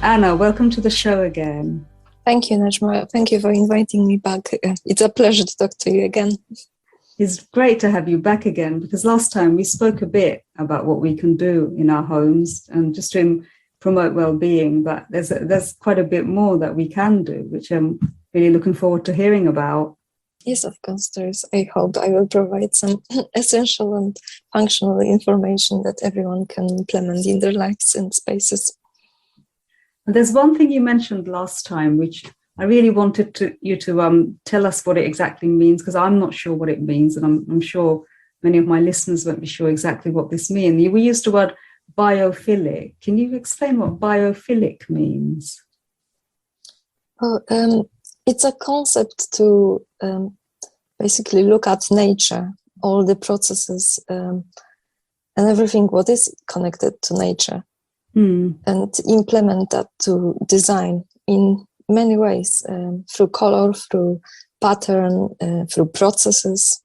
Anna, welcome to the show again. Thank you, Najma. Thank you for inviting me back. It's a pleasure to talk to you again. It's great to have you back again, because last time we spoke a bit about what we can do in our homes and just to promote well-being, but there's quite a bit more that we can do, which I'm really looking forward to hearing about. Yes, of course, I hope I will provide some essential and functional information that everyone can implement in their lives and spaces. And there's one thing you mentioned last time, which I really wanted you to tell us what it exactly means, because I'm not sure what it means, and I'm sure many of my listeners won't be sure exactly what this means. We used the word biophilic. Can you explain what biophilic means? Well, it's a concept to basically look at nature, all the processes and everything what is connected to nature, and implement that to design in many ways, through color, through pattern, through processes.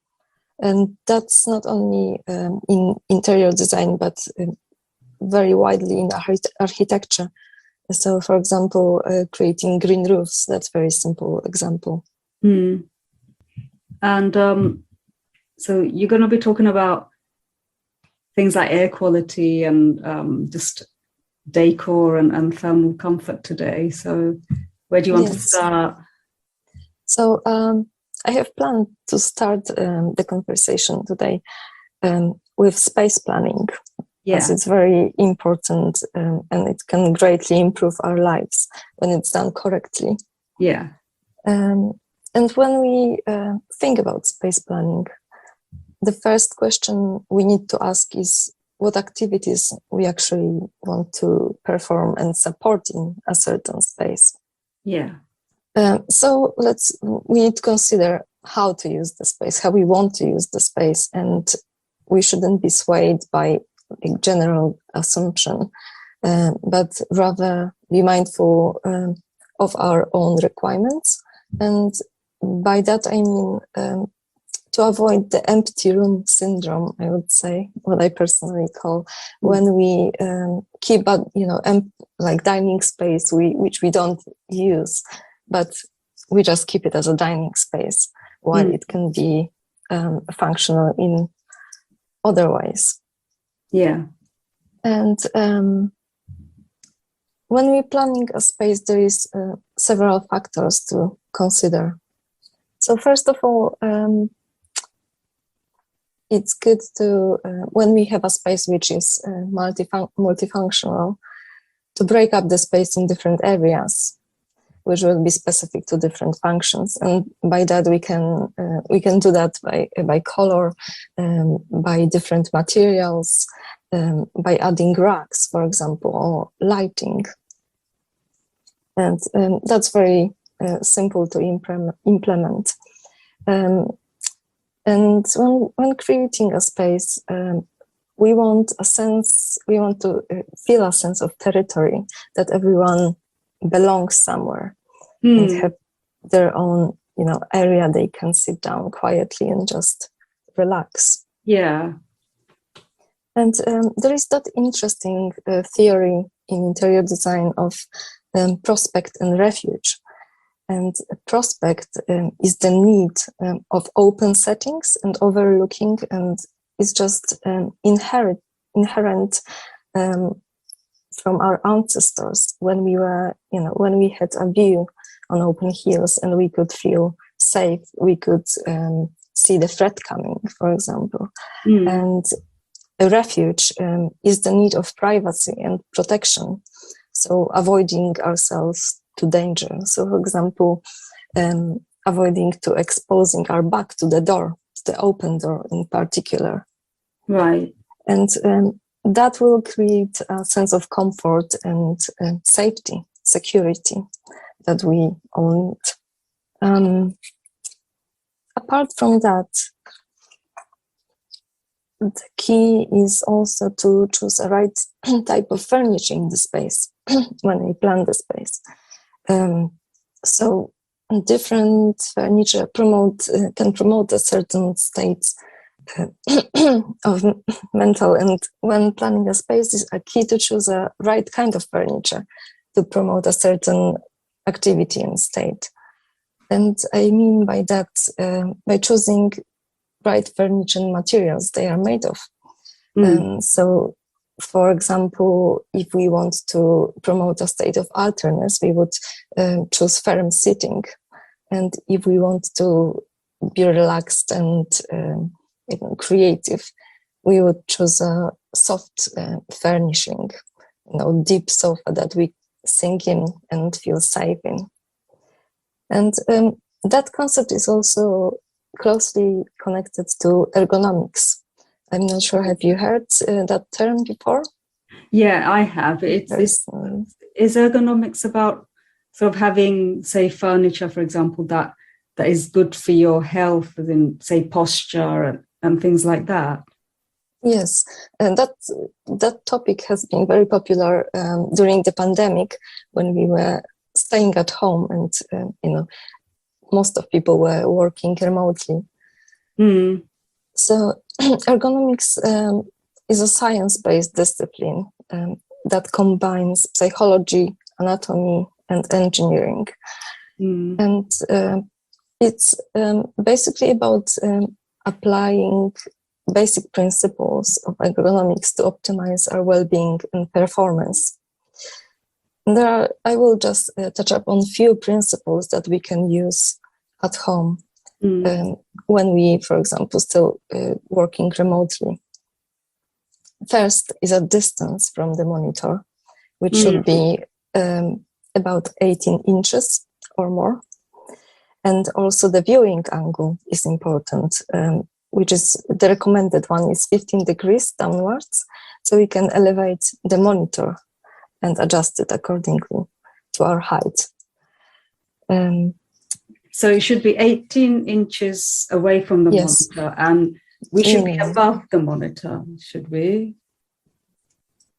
And that's not only in interior design, but very widely in architecture. So, for example, creating green roofs, that's a very simple example. And so you're going to be talking about things like air quality and just decor and thermal comfort today. So where do you want to start? So I have planned to start the conversation today with space planning, as it's very important and it can greatly improve our lives when it's done correctly. And when we think about space planning, the first question we need to ask is what activities we actually want to perform and support in a certain space. So we need to consider how to use the space, how we want to use the space, and we shouldn't be swayed by a general assumption, but rather be mindful of our own requirements. And by that I mean to avoid the empty room syndrome, I would say, what I personally call, when we keep like dining space which we don't use, but we just keep it as a dining space while it can be functional in other ways. And when we're planning a space, there is several factors to consider. So first of all, it's good to, when we have a space which is multifunctional, to break up the space in different areas, which will be specific to different functions. And by that we can do that by color, by different materials, by adding racks, for example, or lighting. And that's very simple to implement. And when creating a space, we want to feel a sense of territory, that everyone belongs somewhere and have their own, area they can sit down quietly and just relax. And there is that interesting theory in interior design of prospect and refuge. And a prospect is the need of open settings and overlooking, and it's just inherent from our ancestors when we were, when we had a view on open hills and we could feel safe, we could see the threat coming, for example. And a refuge is the need of privacy and protection, so avoiding ourselves to danger. So, for example, avoiding to exposing our back to the door, to the open door in particular. And that will create a sense of comfort and safety, security that we all need. Apart from that, the key is also to choose a right type of furniture in the space when we plan the space. So different furniture can promote a certain state of mental, and when planning a space, is a key to choose a right kind of furniture to promote a certain activity and state. And I mean by that, by choosing right furniture and materials they are made of. So, for example, if we want to promote a state of alertness, we would choose firm sitting. And if we want to be relaxed and even creative, we would choose a soft furnishing, deep sofa that we sink in and feel safe in. And that concept is also closely connected to ergonomics. I'm not sure, have you heard that term before? Yeah, I have. Is ergonomics about sort of having, say, furniture, for example, that is good for your health, as in, say, posture and things like that? Yes, and that topic has been very popular during the pandemic when we were staying at home and, most of people were working remotely. So ergonomics is a science-based discipline that combines psychology, anatomy, and engineering. And it's basically about applying basic principles of ergonomics to optimize our well-being and performance. I will just touch upon a few principles that we can use at home when we, for example, still working remotely. First is a distance from the monitor, which should be about 18 inches or more. And also the viewing angle is important, which is the recommended one is 15 degrees downwards. So we can elevate the monitor and adjust it accordingly to our height. So it should be 18 inches away from the monitor, and we should be above the monitor, should we?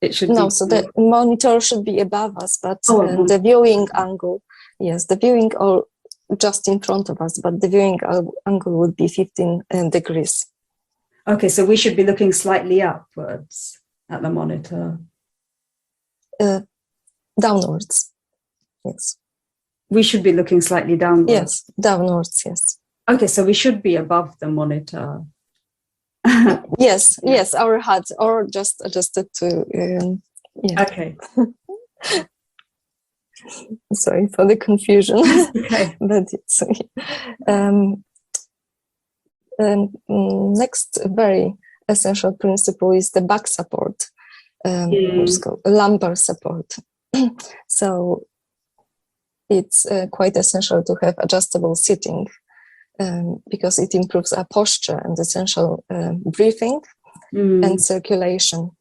It should no, be. So the monitor should be above us, but the viewing angle, the viewing or just in front of us, but the viewing angle would be 15 degrees. Okay, so we should be looking slightly upwards at the monitor. Downwards, yes. We should be looking slightly downwards. Yes, downwards, yes. Okay, so we should be above the monitor. Yes, our head, or just adjusted to, Okay. Sorry for the confusion. Okay. But it's, next very essential principle is the back support, which is called lumbar support. So it's quite essential to have adjustable sitting because it improves our posture and essential breathing and circulation.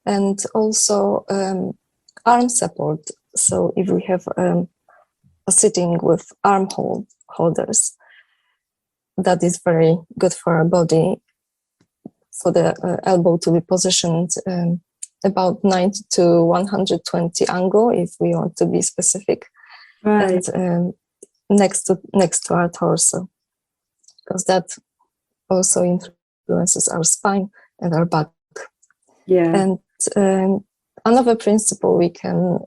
And also arm support. So if we have a sitting with arm holders, that is very good for our body, for the elbow to be positioned about 90 to 120 angle, if we want to be specific, Right. and next to our torso, because that also influences our spine and our back. Yeah. And another principle we can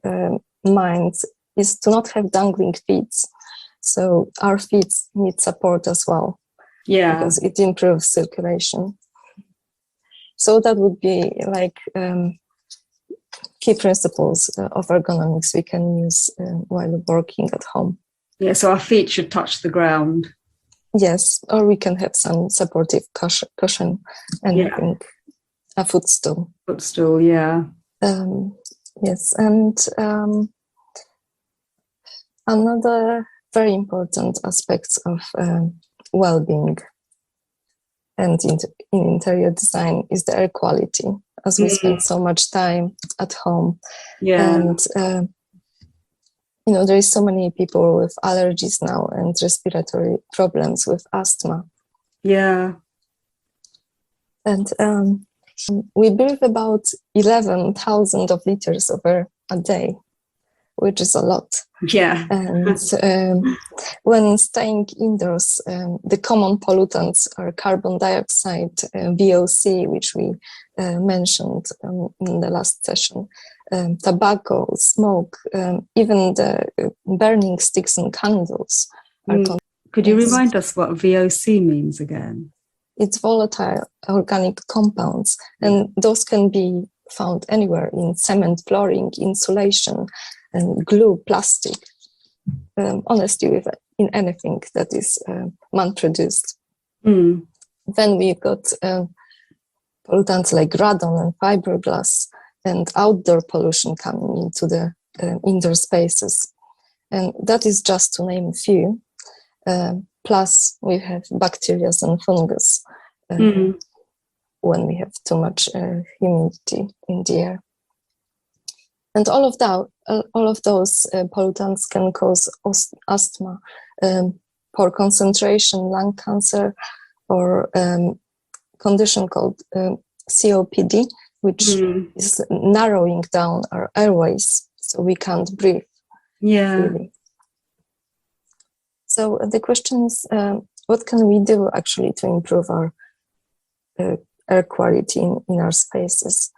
mind is to not have dangling feet. So our feet need support as well. Yeah. Because it improves circulation. So that would be like key principles of ergonomics we can use while working at home. Yeah, so our feet should touch the ground. Yes, or we can have some supportive cushion, anything, a footstool. Footstool, yeah. Yes, and another very important aspect of well-being and in interior design is the air quality, as we spend so much time at home. Yeah. And there is so many people with allergies now and respiratory problems with asthma. Yeah. And we breathe about 11,000 of liters of air a day, which is a lot. Yeah. And when staying indoors, the common pollutants are carbon dioxide, VOC, which we mentioned in the last session. Tobacco, smoke, even the burning sticks and candles are Could you remind us what VOC means again? It's volatile organic compounds, and those can be found anywhere in cement, flooring, insulation, and glue, plastic. Honestly, in anything that is man-produced. Then we've got pollutants like radon and fiberglass and outdoor pollution coming into the indoor spaces. And that is just to name a few. Plus, we have bacteria and fungus when we have too much humidity in the air. And all of those pollutants can cause asthma, poor concentration, lung cancer, or condition called COPD, which is narrowing down our airways, so we can't breathe. Yeah. Really. So the question is, what can we do actually to improve our air quality in our spaces?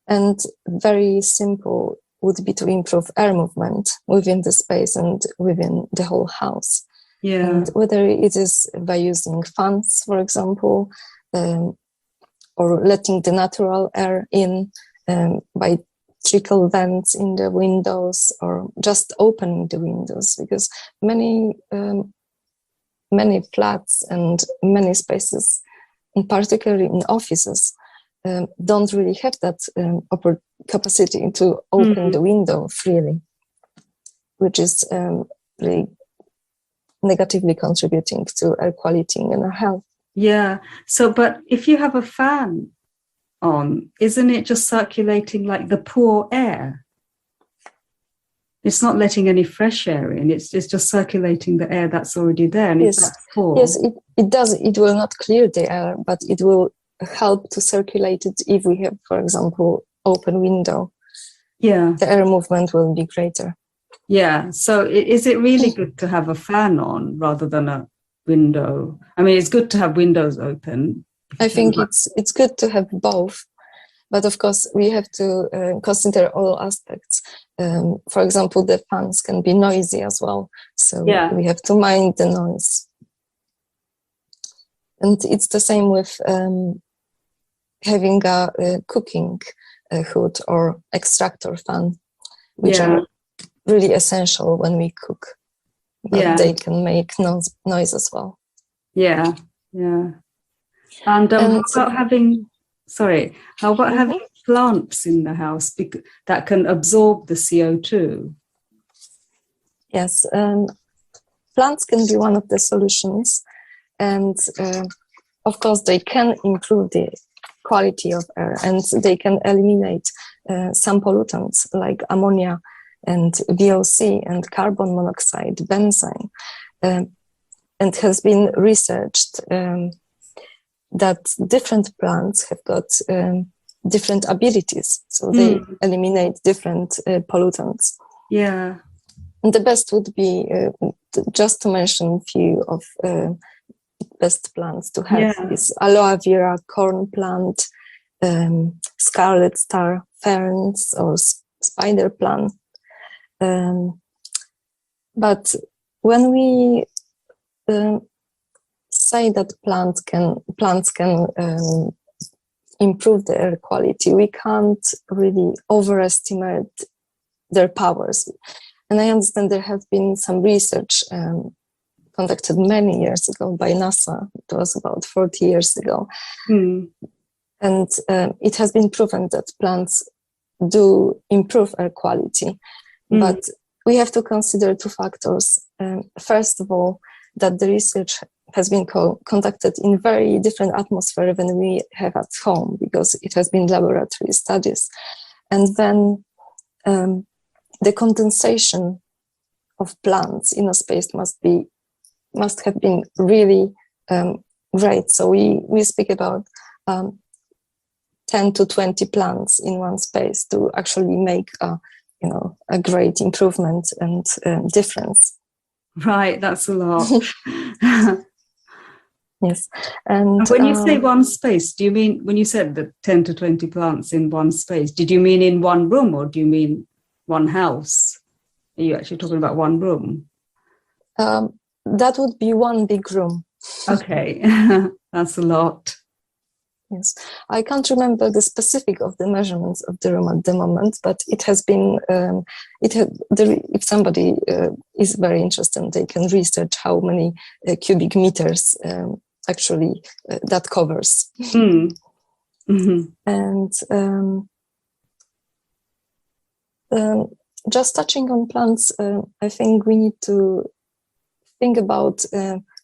And very simple would be to improve air movement within the space and within the whole house. Yeah. And whether it is by using fans, for example, or letting the natural air in by trickle vents in the windows, or just opening the windows, because many flats and many spaces, and particularly in offices, don't really have that capacity to open the window freely, which is really negatively contributing to air quality and our health. Yeah. So, but if you have a fan on, isn't it just circulating like the poor air? It's not letting any fresh air in. It's just circulating the air that's already there. And yes, if that's poor, yes, it does. It will not clear the air, but it will help to circulate it if we have, for example, open window. Yeah, the air movement will be greater. Yeah. So is it really good to have a fan on rather than a window? I mean, it's good to have windows open. I think it's good to have both, but of course we have to consider all aspects. For example, the fans can be noisy as well, so we have to mind the noise. And it's the same with having a cooking hood or extractor fan, which are really essential when we cook, but they can make noise as well. Yeah, yeah. And how about having plants in the house that can absorb the CO2? Yes, plants can be one of the solutions, and of course they can improve the quality of air, and they can eliminate some pollutants like ammonia and VOC and carbon monoxide, benzene, and has been researched that different plants have got different abilities, so they eliminate different pollutants. Yeah. And the best would be just to mention a few of best plants to have is aloe vera, corn plant, scarlet star ferns, or spider plant. But when we say that plants can improve the air quality, we can't really overestimate their powers. And I understand there have been some research conducted many years ago by NASA. It was about 40 years ago. And it has been proven that plants do improve air quality. But we have to consider two factors. First of all, that the research has been conducted in very different atmosphere than we have at home, because it has been laboratory studies. And then the condensation of plants in a space must have been really great. So we speak about 10 to 20 plants in one space to actually make a great improvement and difference. Right, that's a lot. Yes. And And when you say one space, do you mean, when you said that 10 to 20 plants in one space, did you mean in one room or do you mean one house? Are you actually talking about one room? that would be one big room. Okay, that's a lot. Yes, I can't remember the specific of the measurements of the room at the moment, but it has been, if somebody is very interested, they can research how many cubic meters actually that covers. Mm. Mm-hmm. And just touching on plants, I think we need to think about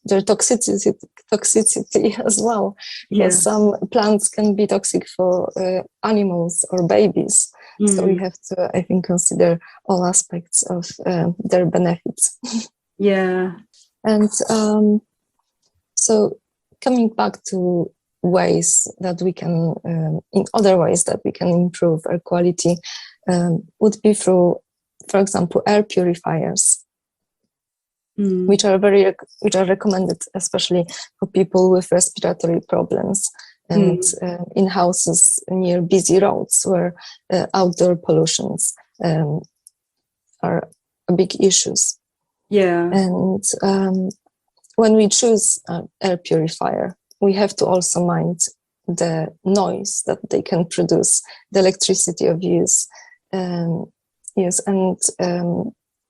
their toxicity as well, because Yes. some plants can be toxic for animals or babies. So we have to, I think, consider all aspects of their benefits. Yeah. And so coming back to ways that we can, in other ways that we can improve air quality, would be through, for example, air purifiers. Which are recommended, especially for people with respiratory problems and in houses near busy roads where outdoor pollutions are big issues. Yeah. And when we choose an air purifier, we have to also mind the noise that they can produce, the electricity of use, yes, and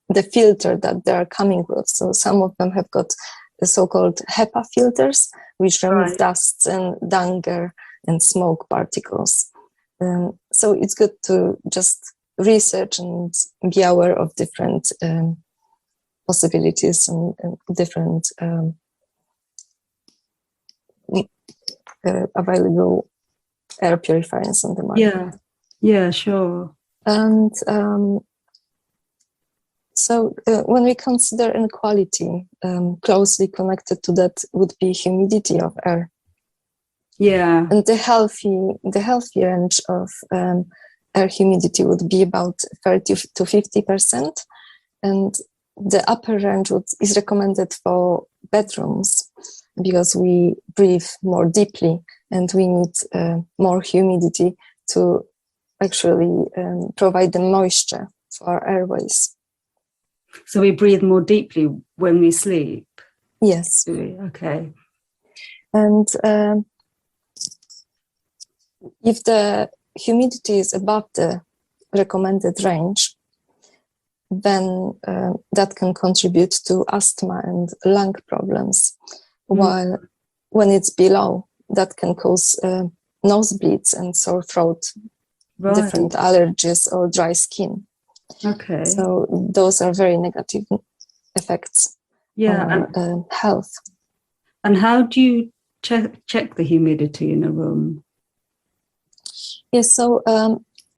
the filter that they are coming with. So some of them have got the so-called HEPA filters, which remove dust and danger and smoke particles. So it's good to just research and be aware of different possibilities and different available air purifiers on the market. Yeah, sure. And so when we consider inequality, closely connected to that would be humidity of air. Yeah. And the healthy range of air humidity would be about 30 to 50%. And the upper range is recommended for bedrooms because we breathe more deeply and we need more humidity to actually provide the moisture for our airways. So we breathe more deeply when we sleep? Yes. Okay. And if the humidity is above the recommended range, then that can contribute to asthma and lung problems. While when it's below, that can cause nosebleeds and sore throat, different allergies or dry skin. Okay. So those are very negative effects on our health. And how do you check the humidity in a room? Yes, so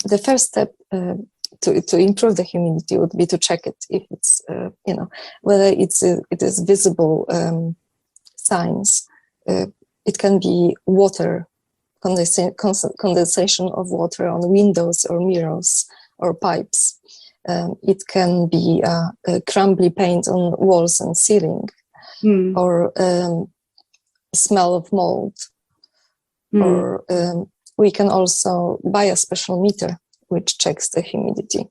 the first step to improve the humidity would be to check it if it's, whether it is visible signs. It can be water, condensation of water on windows or mirrors or pipes. It can be crumbly paint on walls and ceiling, or smell of mold, or we can also buy a special meter which checks the humidity.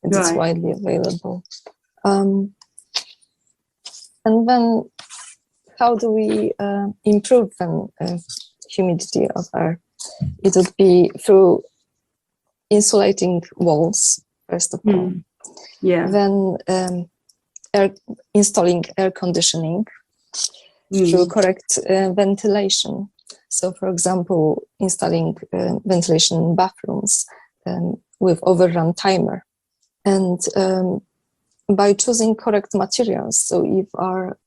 It's widely available. And then how do we improve humidity of air? It would be through insulating walls, first of all. Then installing air conditioning through correct ventilation. So, for example, installing ventilation in bathrooms with overrun timer. And by choosing correct materials, so if our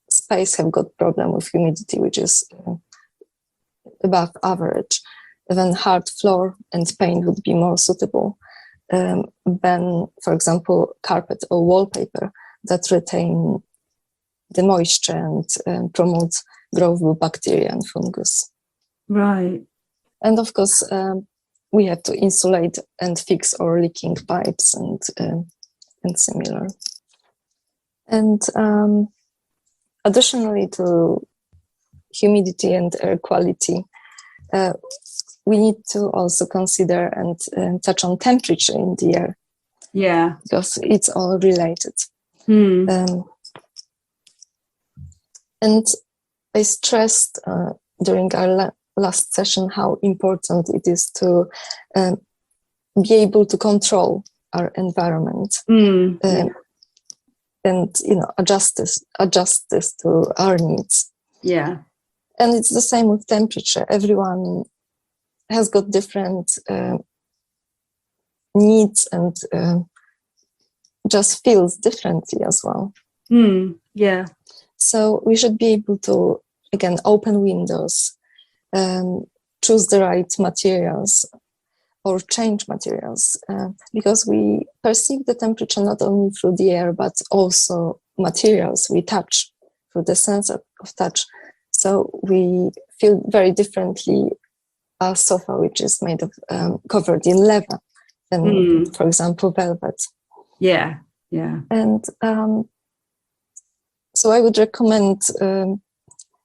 space have got problem with humidity, which is above average, then hard floor and paint would be more suitable than, for example, carpet or wallpaper that retain the moisture and promote growth of bacteria and fungus. Right. And of course, we have to insulate and fix our leaking pipes and similar. And additionally to humidity and air quality, we need to also consider and touch on temperature in the air. Yeah. Because it's all related. Mm. And I stressed during our last session how important it is to be able to control our environment and adjust this to our needs. Yeah. And it's the same with temperature. Everyone has got different needs and just feels differently as well. Yeah. So we should be able to, again, open windows, choose the right materials or change materials, because we perceive the temperature not only through the air, but also materials we touch through the sense of touch. So we feel very differently a sofa which is made of covered in leather than, for example, velvet. Yeah. Yeah. And so I would recommend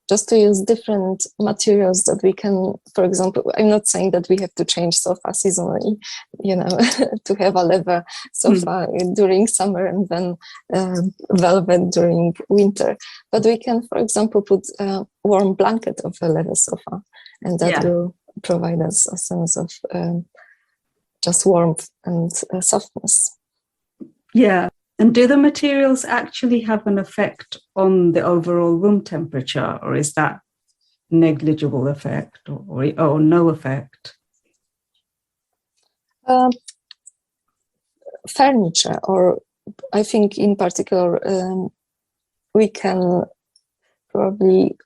just to use different materials that we can, for example, I'm not saying that we have to change sofa seasonally, to have a leather sofa during summer and then velvet during winter. But we can, for example, put a warm blanket of a leather sofa, and that will provide us a sense of just warmth and softness. Yeah. And do the materials actually have an effect on the overall room temperature, or is that negligible effect or no effect? Furniture, or I think in particular, we can probably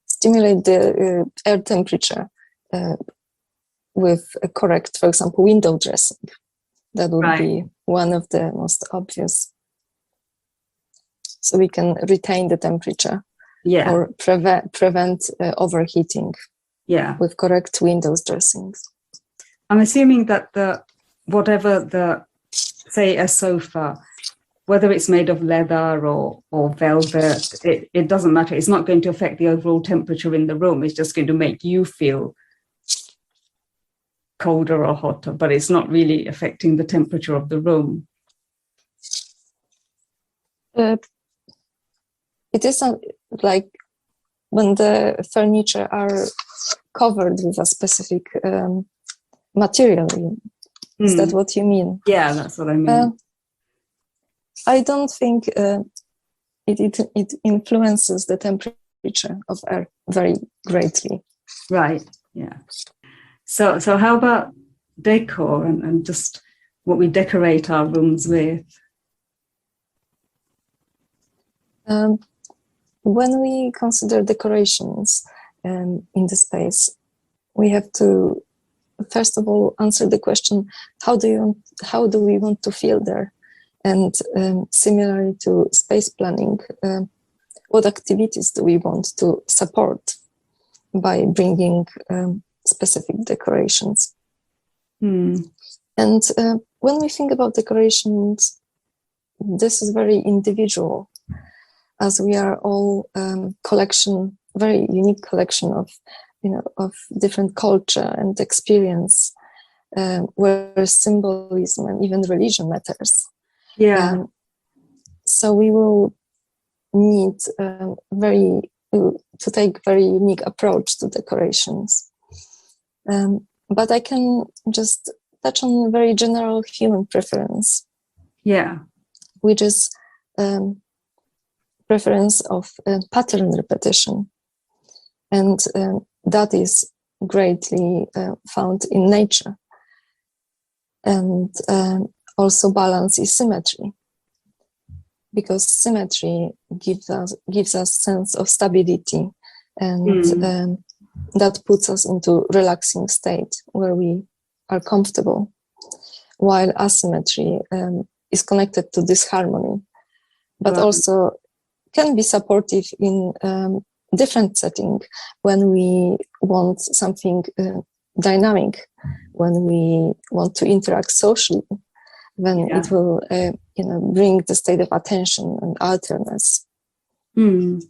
stimulate the air temperature with a correct, for example, window dressing. That would be one of the most obvious. So we can retain the temperature or prevent overheating with correct windows dressings. I'm assuming that say a sofa, whether it's made of leather or velvet, it doesn't matter. It's not going to affect the overall temperature in the room. It's just going to make you feel colder or hotter, but it's not really affecting the temperature of the room. It is like when the furniture are covered with a specific material. Is that what you mean? Yeah, that's what I mean. I don't think it influences the temperature of air very greatly. Right. Yeah. So how about decor and just what we decorate our rooms with? When we consider decorations in the space, we have to first of all answer the question: how do we want to feel there? And similarly to space planning, what activities do we want to support by bringing specific decorations? And when we think about decorations, this is very individual, as we are all very unique collection of different culture and experience, where symbolism and even religion matters. Yeah. So we will need to take very unique approach to decorations. But I can just touch on a very general human preference. Yeah. Which is preference of pattern repetition. And that is greatly found in nature. And also balance is symmetry, because symmetry gives us sense of stability, and that puts us into relaxing state where we are comfortable, while asymmetry is connected to disharmony, but also can be supportive in different setting when we want something dynamic, when we want to interact socially, then it will bring the state of attention and alertness. Mm.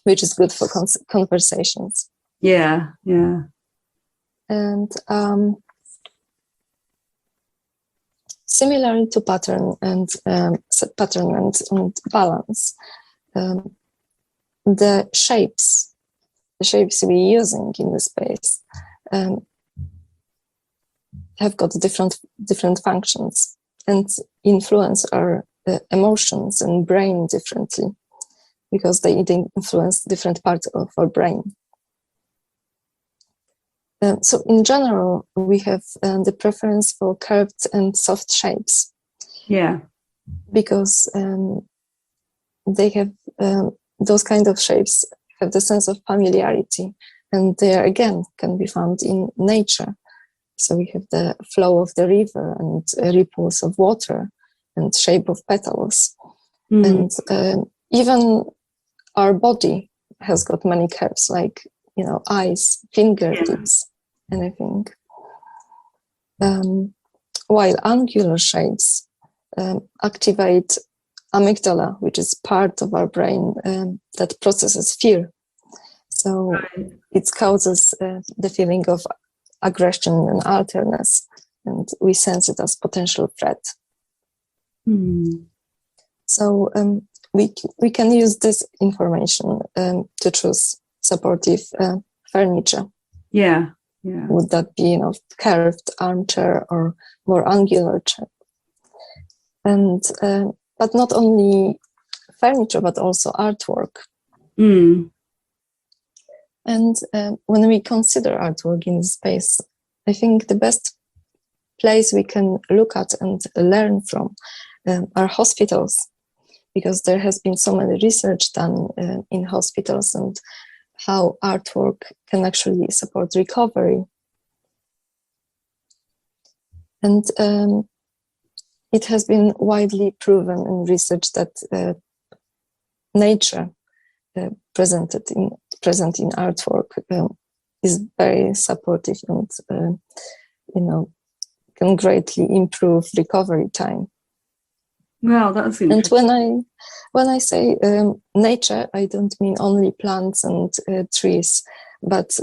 which is good for conversations. Yeah, yeah. And similarly to pattern and balance, the shapes we're using in the space have got different functions and influence our emotions and brain differently, because they influence different parts of our brain. So in general, we have the preference for curved and soft shapes. Yeah. Because they have those kind of shapes have the sense of familiarity, and they again can be found in nature. So we have the flow of the river and ripples of water and shape of petals. And even our body has got many curves, like, eyes, fingertips, anything. While angular shapes activate amygdala, which is part of our brain that processes fear. So it causes the feeling of aggression and alertness, and we sense it as potential threat. So we can use this information to choose supportive furniture. Yeah, yeah. Would that be, curved armchair or more angular chair? And but not only furniture, but also artwork. And when we consider artwork in space, I think the best place we can look at and learn from are hospitals, because there has been so many research done in hospitals and how artwork can actually support recovery. And it has been widely proven in research that nature present in artwork is very supportive and can greatly improve recovery time. Wow, that's interesting. And when I say nature, I don't mean only plants and trees, but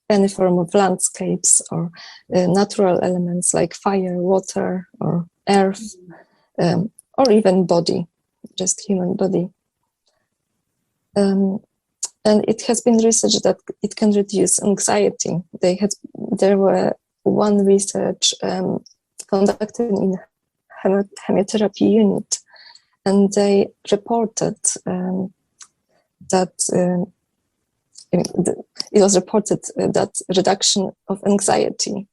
any form of landscapes or natural elements like fire, water, or earth, or even body, just human body. And it has been researched that it can reduce anxiety. There were one research conducted in chemotherapy unit, and they reported that it was reported that reduction of anxiety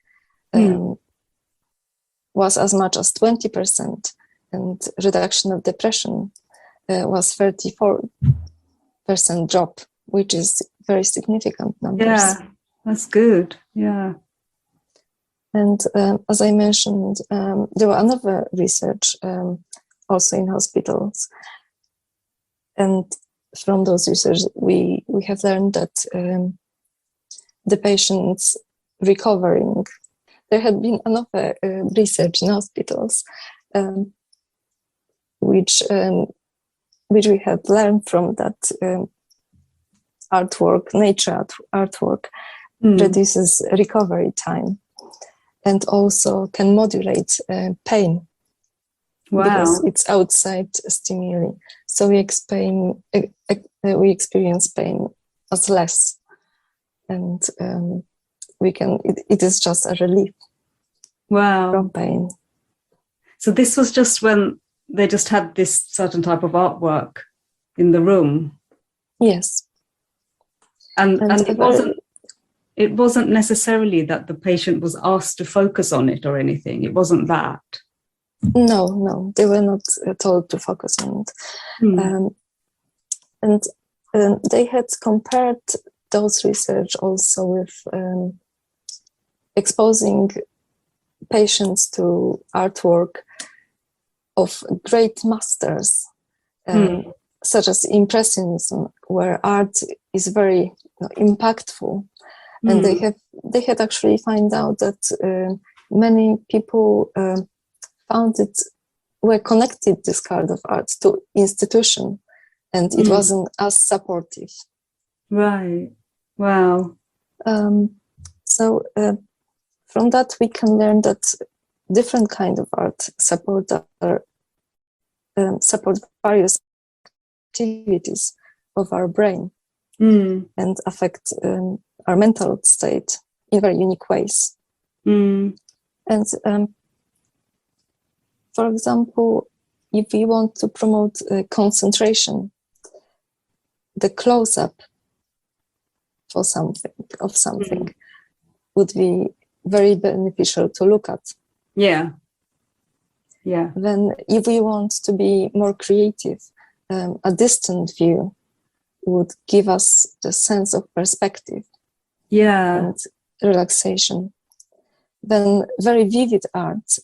was as much as 20%, and reduction of depression was 34% drop, which is very significant numbers. Yeah, that's good. Yeah. And as I mentioned, there were another research also in hospitals. And from those research, we have learned that the patients recovering, there had been another research in hospitals, which we had learned from that artwork, nature artwork, reduces recovery time and also can modulate pain. Wow. Because it's outside stimuli. So we experience pain as less, and it is just a relief. Wow. From pain. So this was just when they just had this certain type of artwork in the room. Yes. And it wasn't necessarily that the patient was asked to focus on it or anything. It wasn't that. No, they were not told to focus on it. And they had compared those research also with exposing patients to artwork of great masters, such as Impressionism, where art is very impactful. And they had actually found out that many people were connected this kind of art to institution, and it wasn't as supportive. Right. Wow. So from that we can learn that different kind of art support various activities of our brain and affect our mental state in very unique ways. And for example, if we want to promote concentration, the close-up for something would be very beneficial to look at. Yeah. Yeah. Then if we want to be more creative, a distant view would give us the sense of perspective. Yeah. And relaxation. Then very vivid art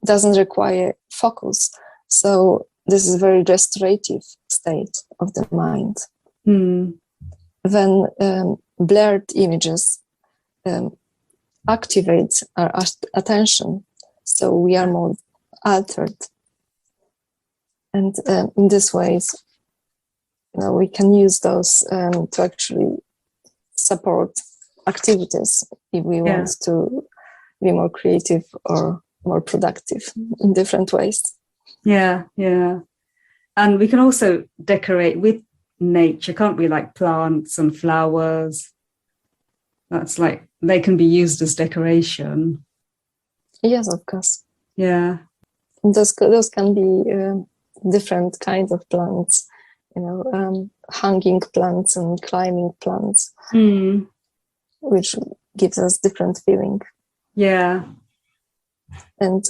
doesn't require focus. So this is a very restorative state of the mind. Then blurred images activate our attention. So we are more altered. And in this ways, we can use those to actually support activities if we want to be more creative or more productive in different ways. Yeah, yeah. And we can also decorate with nature, can't we? Like plants and flowers. That's like, they can be used as decoration. Yes, of course. Yeah. Those can be different kinds of plants, hanging plants and climbing plants, which gives us different feeling. Yeah. And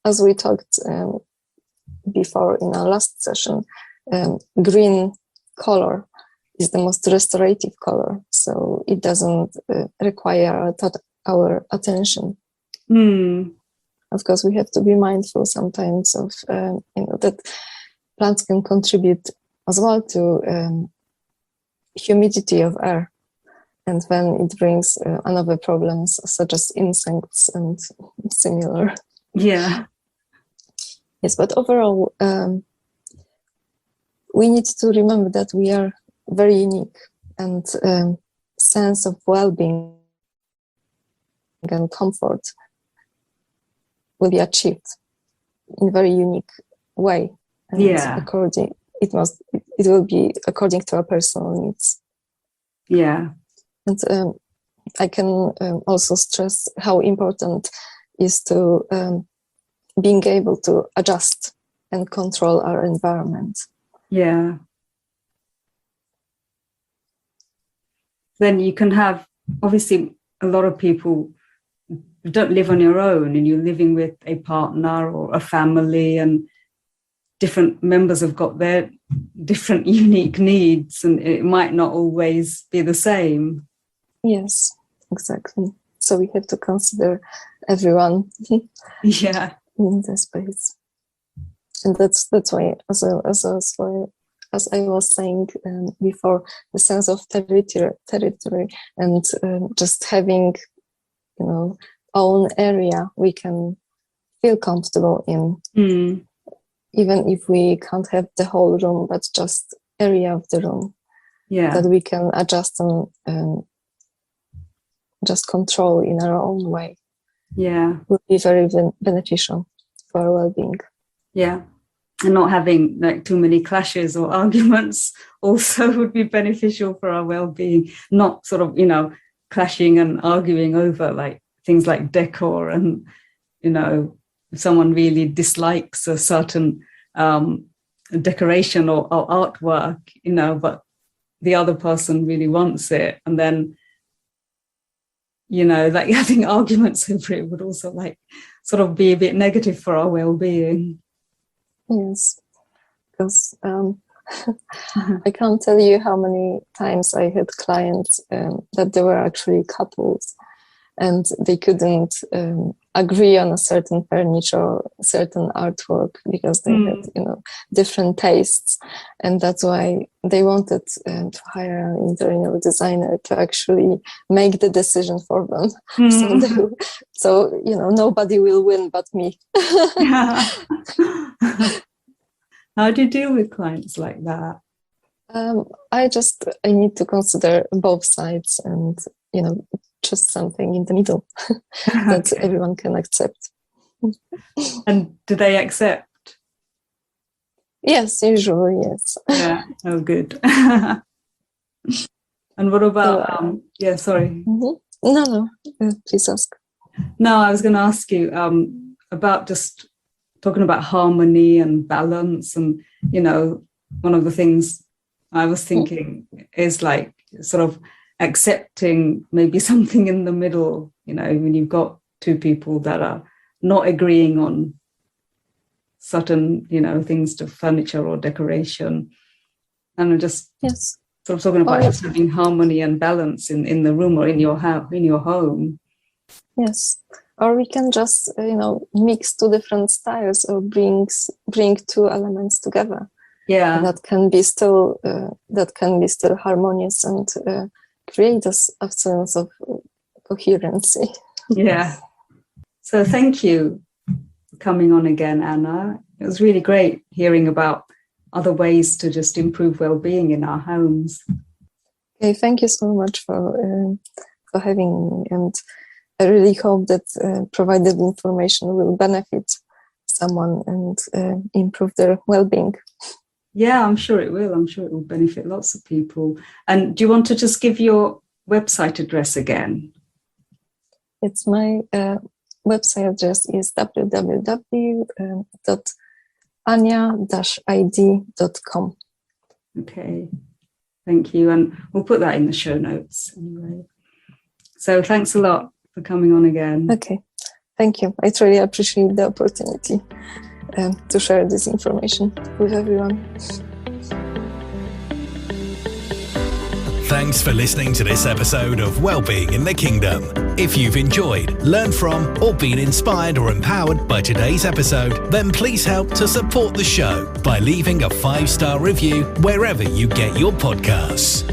as we talked before in our last session, green color is the most restorative color, so it doesn't require our attention. Of course, we have to be mindful sometimes of that plants can contribute as well to humidity of air, and then it brings another problems such as insects and similar. Yeah. Yes, but overall, we need to remember that we are very unique, and sense of well-being and comfort will be achieved in a very unique way. And it will be according to our personal needs. Yeah. And I can also stress how important is to being able to adjust and control our environment. Yeah. Then you can have, obviously, a lot of people don't live on your own, and you're living with a partner or a family, and different members have got their different unique needs, and it might not always be the same. Yes, exactly. So we have to consider everyone. Yeah. In the space. And that's why, as I was saying before, the sense of territory and just having, own area we can feel comfortable in, even if we can't have the whole room, but just area of the room that we can adjust and just control in our own way. Yeah, would be very beneficial for our well-being. Yeah. And not having like too many clashes or arguments also would be beneficial for our well-being. Not sort of, clashing and arguing over like things like decor, and, if someone really dislikes a certain decoration or artwork, but the other person really wants it. And then, like having arguments over it would also like sort of be a bit negative for our well-being. Yes, because I can't tell you how many times I had clients that they were actually couples, and they couldn't agree on a certain furniture or certain artwork because they had, different tastes, and that's why they wanted to hire an interior designer to actually make the decision for them. So nobody will win but me. How do you deal with clients like that? I need to consider both sides and, choose something in the middle that Okay. everyone can accept. And do they accept? Yes, usually, yes. Yeah. Oh, good. And what about, yeah, sorry. No, please ask. No, I was going to ask you about just talking about harmony and balance. And, one of the things I was thinking is like sort of accepting maybe something in the middle, when you've got two people that are not agreeing on certain, things to furniture or decoration. And I'm just sort of talking about just having harmony and balance in the room or in your house, in your home. Yes. Or we can just, mix two different styles or bring two elements together. Yeah. That can be still harmonious and create a sense of coherency. Yeah. So thank you for coming on again, Anna. It was really great hearing about other ways to just improve well-being in our homes. Okay, thank you so much for having me, and I really hope that provided information will benefit someone and improve their well-being. Yeah, I'm sure it will. I'm sure it will benefit lots of people. And do you want to just give your website address again? It's my website address is www.ania-id.com. Okay, thank you. And we'll put that in the show notes anyway. So thanks a lot for coming on again. Okay, thank you. I truly appreciate the opportunity to share this information with everyone. Thanks for listening to this episode of Wellbeing in the Kingdom. If you've enjoyed, learned from, or been inspired or empowered by today's episode, then please help to support the show by leaving a 5-star review wherever you get your podcasts.